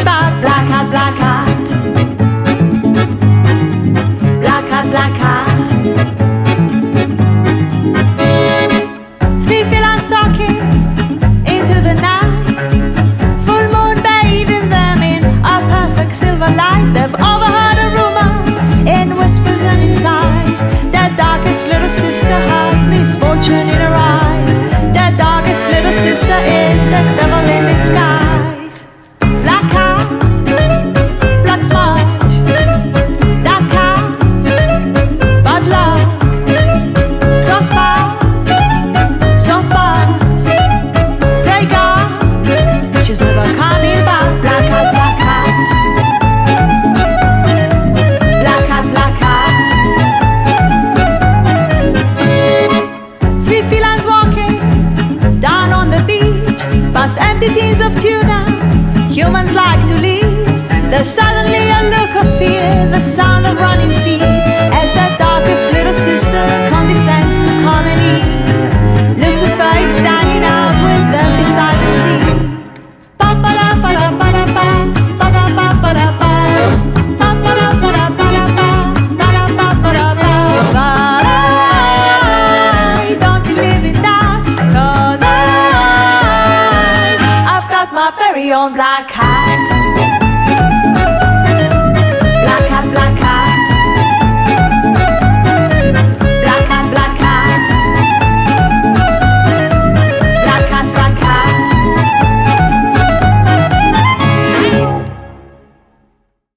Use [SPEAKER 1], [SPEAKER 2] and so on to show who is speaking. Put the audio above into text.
[SPEAKER 1] about black cat, black cat. Black cat, black cat. Three felines talking into the night. Full moon bathing them in a perfect silver light. They've overheard a rumor in whispers and in sighs. Their darkest little sister has misfortune in her eyes. Their darkest little sister is the devil in disguise. Black cat, black smudge. That cat, bad luck. Cross path, so fast. Pray God, she's never coming back. Black cat, black cat. Black cat, black cat. Three felines walking down on the beach, past empty tins of tuna. Humans like to leave. There's suddenly a look of fear, the sound of running feet, as their darkest little sister